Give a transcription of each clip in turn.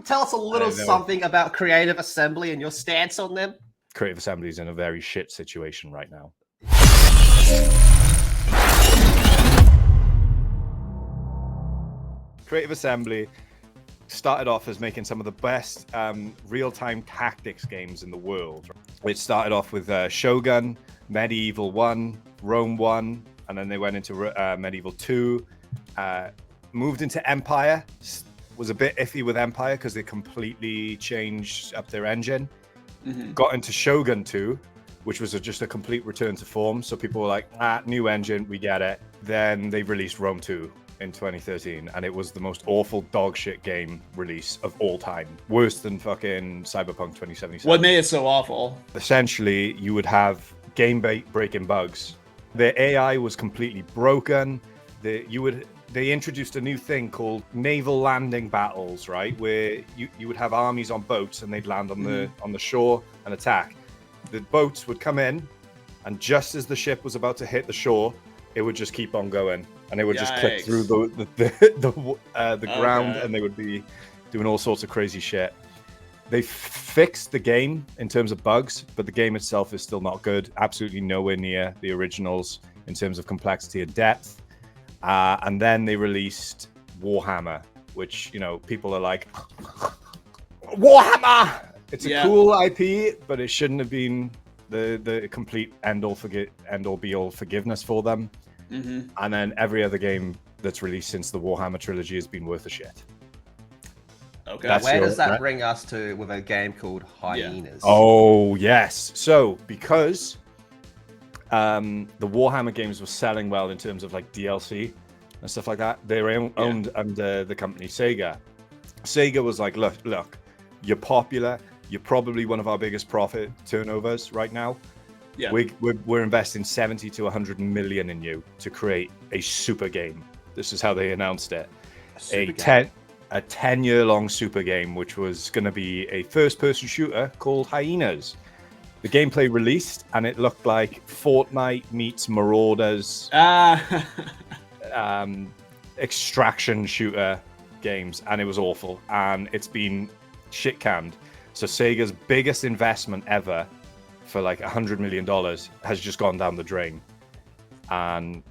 tell us a little something about Creative Assembly and your stance on them? Creative Assembly is in a very shit situation right now. Creative Assembly started off as making some of the best real-time tactics games in the world. It started off with Shogun, Medieval 1, Rome 1, and then they went into Medieval 2, moved into Empire, was a bit iffy with Empire because they completely changed up their engine. Got into Shogun 2, which was just a complete return to form. So people were like, new engine, we get it. Then they released Rome 2 in 2013, and it was the most awful dog shit game release of all time. Worse than fucking Cyberpunk 2077. What made it so awful? Essentially, you would have game-breaking bugs. The AI was completely broken. They introduced a new thing called naval landing battles, right? Where you would have armies on boats and they'd land on the shore and attack. The boats would come in, and just as the ship was about to hit the shore, it would just keep on going, and they would just click through the ground, and they would be doing all sorts of crazy shit. They fixed the game in terms of bugs, but the game itself is still not good. Absolutely nowhere near the originals in terms of complexity and depth. And then they released Warhammer, which, you know, people are like, Warhammer! It's a cool IP, but it shouldn't have been the complete end-all be-all forgiveness for them. And then every other game that's released since the Warhammer trilogy has been worth a shit. Okay. Where does that bring us to with a game called Hyenas? Oh, yes. So, because the Warhammer games were selling well in terms of like DLC and stuff like that, they were owned under the company Sega. Sega was like, look, you're popular. You're probably one of our biggest profit turnovers right now. Yeah. We're investing 70 to 100 million in you to create a super game. This is how they announced it. A 10-year-long super game, which was going to be a first-person shooter called Hyenas. The gameplay released, and it looked like Fortnite meets Marauders, extraction shooter games, and it was awful. And it's been shit-canned. So Sega's biggest investment ever for like $100 million has just gone down the drain. And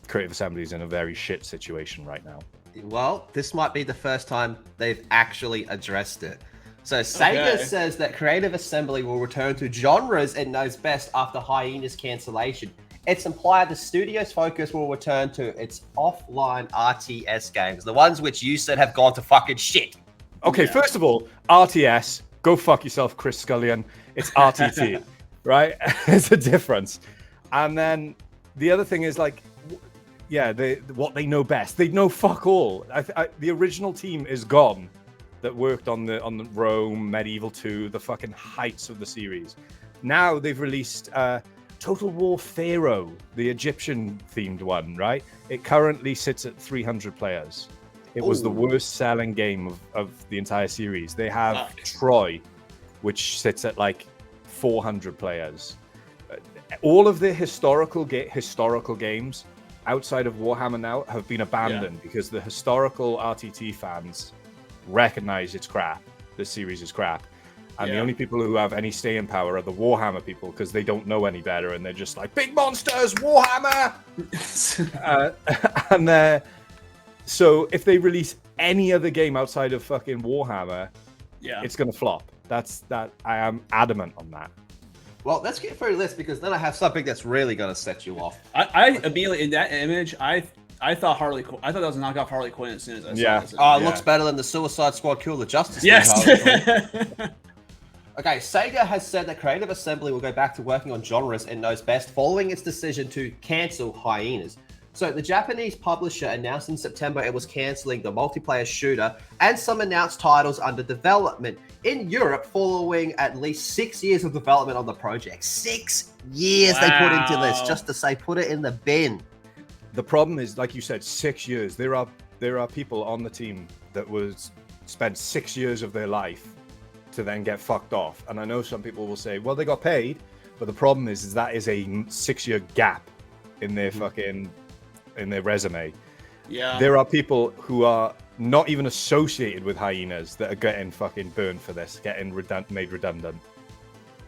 Creative Assembly is in a very shit situation right now. Well, this might be the first time they've actually addressed it. So Sega says that Creative Assembly will return to genres it knows best after Hyenas cancellation. It's implied the studio's focus will return to its offline RTS games, the ones which you said have gone to fucking shit. Okay, first of all, RTS, go fuck yourself, Chris Scullion. It's RTT, right? There's a difference. And then the other thing is like, what they know best. They know fuck all. The original team is gone that worked on the Rome, Medieval 2, the fucking heights of the series. Now they've released Total War Pharaoh, the Egyptian-themed one, right? It currently sits at 300 players. It was the worst selling game of the entire series. They have Troy, which sits at like 400 players. All of the historical games outside of Warhammer now have been abandoned because the historical RTT fans recognize it's crap. This series is crap. And the only people who have any staying power are the Warhammer people because they don't know any better and they're just like, big monsters, Warhammer! So if they release any other game outside of fucking Warhammer, it's going to flop. I am adamant on that. Well, let's get through this because then I have something that's really going to set you off. I immediately in that image, I thought Harley Quinn. I thought that was a knockoff Harley Quinn as soon as I saw this. Oh, it looks better than the Suicide Squad Kill the Justice League. Yes. Okay, Sega has said that Creative Assembly will go back to working on genres it knows best following its decision to cancel Hyenas. So the Japanese publisher announced in September it was cancelling the multiplayer shooter and some announced titles under development in Europe following at least 6 years of development on the project. 6 years they put into this just to say put it in the bin. The problem is, like you said, 6 years. There are people on the team that spent 6 years of their life to then get fucked off. And I know some people will say, well, they got paid, but the problem is that is a 6 year gap in their fucking in their resume. Yeah. There are people who are not even associated with Hyenas that are getting fucking burned for this, getting made redundant.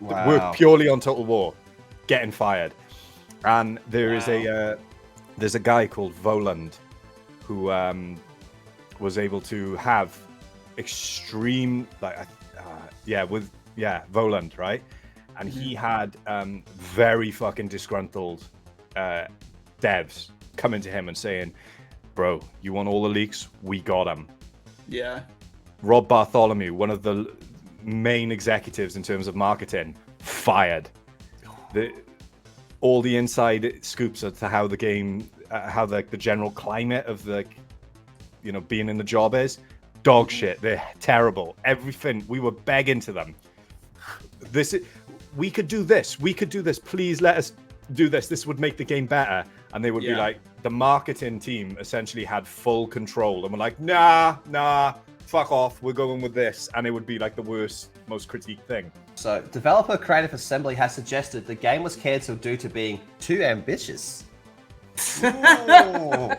Wow. Work purely on Total War, getting fired. And there is there's a guy called Voland who was able to have extreme Voland, right? And he had very fucking disgruntled devs coming to him and saying, bro, you want all the leaks? We got them. Yeah. Rob Bartholomew, one of the main executives in terms of marketing, fired. All the inside scoops as to how the game, how the general climate of the, being in the job is, dog shit. They're terrible. Everything. We were begging to them. We could do this. We could do this. Please let us do this. This would make the game better. And they would be like, the marketing team essentially had full control. And we're like, nah, fuck off. We're going with this. And it would be like the worst, most critiqued thing. So, developer Creative Assembly has suggested the game was cancelled due to being too ambitious. And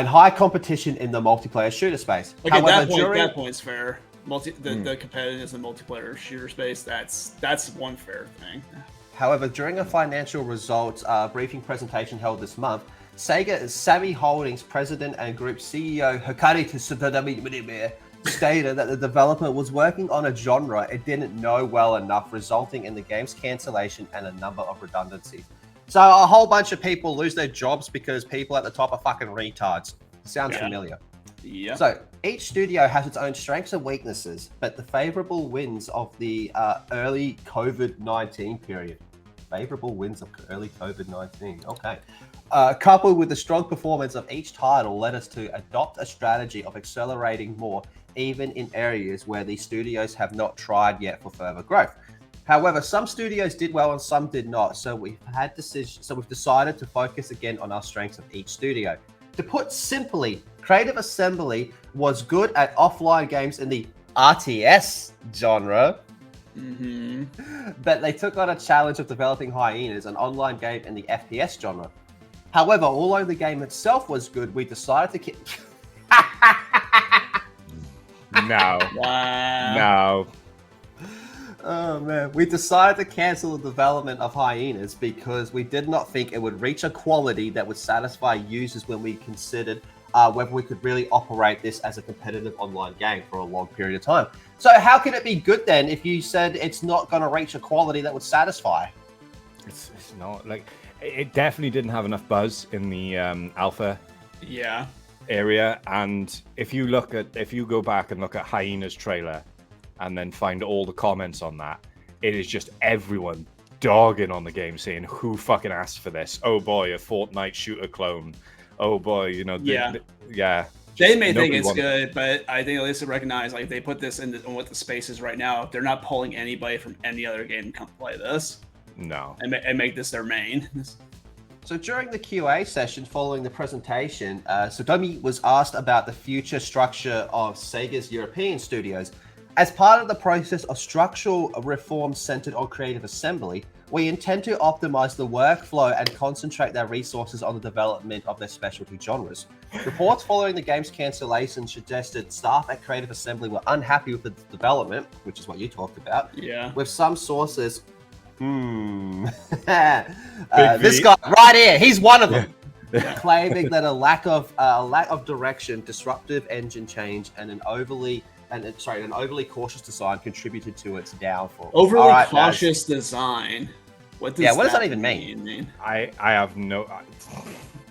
high competition in the multiplayer shooter space. Okay, that point's fair. The competitiveness in the multiplayer shooter space, that's one fair thing. However, during a financial results briefing presentation held this month, Sega Sammy Holdings president and group CEO Hikari Tsutoda stated that the development was working on a genre it didn't know well enough, resulting in the game's cancellation and a number of redundancies. So a whole bunch of people lose their jobs because people at the top are fucking retards. Sounds familiar. Yeah. So each studio has its own strengths and weaknesses, but the favorable winds of the early COVID-19 period. Favorable winds of early COVID-19. Okay. Coupled with the strong performance of each title led us to adopt a strategy of accelerating more, even in areas where these studios have not tried yet for further growth. However, some studios did well and some did not, so we've decided to focus again on our strengths of each studio. To put simply, Creative Assembly was good at offline games in the RTS genre, but they took on a challenge of developing Hyenas, an online game in the FPS genre. However, although the game itself was good, we decided to No. Oh man, we decided to cancel the development of Hyenas because we did not think it would reach a quality that would satisfy users when we considered whether we could really operate this as a competitive online game for a long period of time. So how can it be good then if you said it's not going to reach a quality that would satisfy? It's not like it definitely didn't have enough buzz in the alpha area. And if you go back and look at Hyenas trailer and then find all the comments on that, it is just everyone dogging on the game saying, who fucking asked for this? Oh boy, a Fortnite shooter clone. Oh boy, They may think it's good, but I think at least to recognize, like, they put this in what the space is right now. They're not pulling anybody from any other game to come play this. No. And make this their main. So during the QA session following the presentation, Sotomi was asked about the future structure of Sega's European studios. As part of the process of structural reform centered on Creative Assembly, we intend to optimize the workflow and concentrate their resources on the development of their specialty genres. Reports following the game's cancellation suggested staff at Creative Assembly were unhappy with the development, which is what you talked about. Yeah. With some sources, this guy right here, he's one of them. Claiming that a lack of direction, disruptive engine change, and an overly cautious design contributed to its downfall. Overly cautious design. What does that even mean? I have no.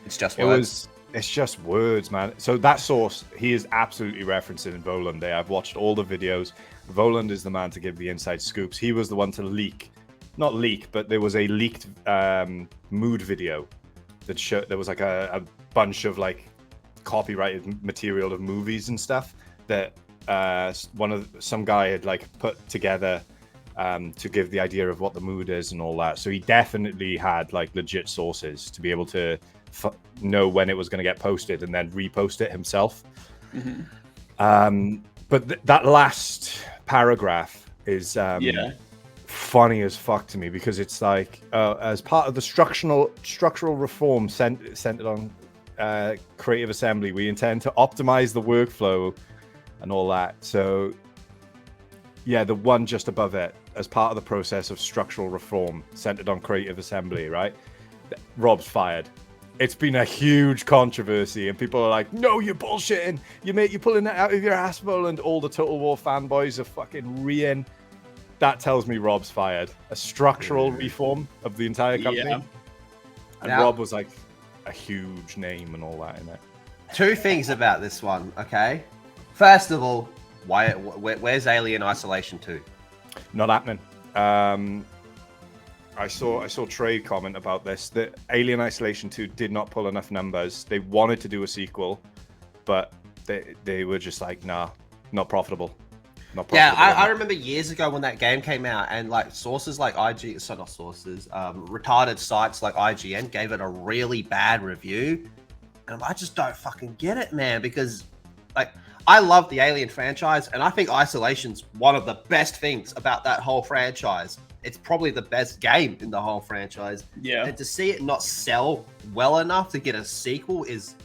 It's just words. It's just words, man. So that source, he is absolutely referencing Voland there. I've watched all the videos. Voland is the man to give the inside scoops. He was the one to not leak, but there was a leaked mood video that showed there was like a bunch of like copyrighted material of movies and stuff that some guy had like put together to give the idea of what the mood is and all that. So he definitely had like legit sources to be able to know when it was going to get posted and then repost it himself. But that last paragraph is funny as fuck to me, because it's like as part of the structural reform centered on creative assembly. We intend to optimize the workflow and all that. So yeah, the one just above it, as part of the process of structural reform centered on creative assembly, right? Rob's fired. It's been a huge controversy, and people are like, "No, you're bullshitting. You're pulling that out of your asshole," and all the Total War fanboys are fucking reeing. That tells me Rob's fired. A structural reform of the entire company. Yeah. And Now, Rob was like a huge name and all that in it. two things about this one, okay? First of all, where's Alien Isolation 2? Not happening. I saw Trey comment about this, that Alien Isolation 2 did not pull enough numbers. They wanted to do a sequel, but they were just like, nah, not profitable. Yeah, I remember years ago when that game came out, and like sources like retarded sites like IGN gave it a really bad review, and I just don't fucking get it, man, because like I love the Alien franchise, and I think Isolation's one of the best things about that whole franchise. It's probably the best game in the whole franchise. Yeah. And to see it not sell well enough to get a sequel is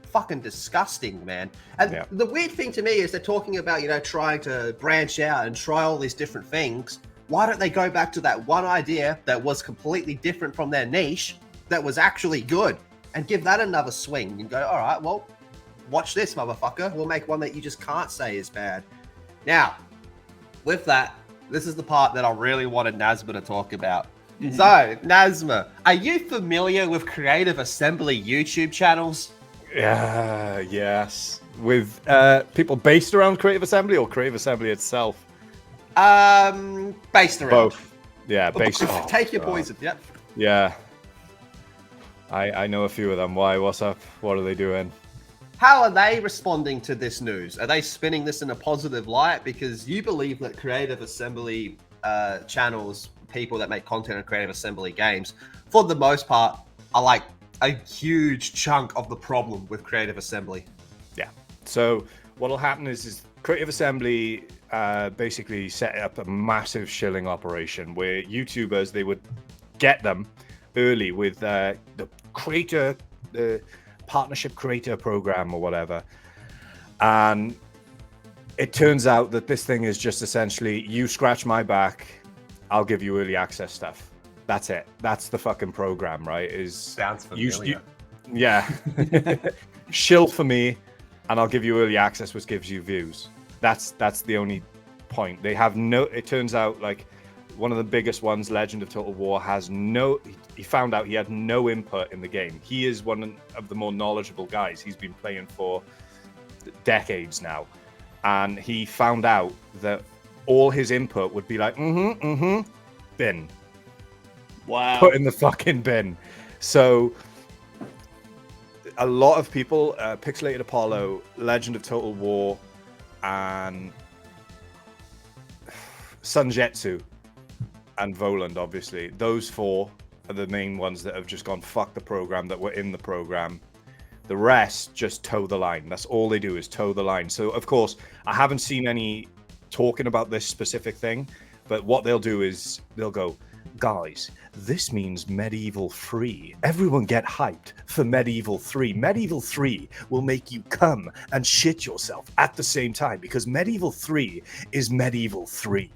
fucking disgusting, man. And the weird thing to me is they're talking about, trying to branch out and try all these different things. Why don't they go back to that one idea that was completely different from their niche, that was actually good, and give that another swing and go, all right, well, watch this, motherfucker. We'll make one that you just can't say is bad. Now, with that, this is the part that I really wanted Nazma to talk about. Mm-hmm. So, Nazma, are you familiar with Creative Assembly YouTube channels? Yes. With people based around Creative Assembly or Creative Assembly itself? Based around. Both. Yeah, based. Take your poison. Yep. Yeah. I know a few of them. Why? What's up? What are they doing? How are they responding to this news? Are they spinning this in a positive light? Because you believe that Creative Assembly channels, people that make content on Creative Assembly games, for the most part, are like a huge chunk of the problem with Creative Assembly. Yeah. So what'll happen is Creative Assembly basically set up a massive shilling operation where YouTubers, they would get them early with the partnership creator program or whatever. And it turns out that this thing is just essentially, you scratch my back, I'll give you early access stuff. That's it. That's the fucking program, right? Sounds familiar. Yeah. Shill for me, and I'll give you early access, which gives you views. That's the only point. They have no. It turns out like one of the biggest ones, Legend of Total War, has no. He found out he had no input in the game. He is one of the more knowledgeable guys. He's been playing for decades now, and he found out that all his input would be like, bin. Wow. Put in the fucking bin. So a lot of people, Pixelated Apollo, Legend of Total War, and Sunjetsu, and Voland, obviously. Those four are the main ones that have just gone, fuck the program, that were in the program. The rest just toe the line. That's all they do, is toe the line. So, of course, I haven't seen any talking about this specific thing, but what they'll do is they'll go, guys, this means Medieval 3. Everyone get hyped for Medieval 3. Medieval 3 will make you come and shit yourself at the same time, because Medieval 3 is Medieval 3.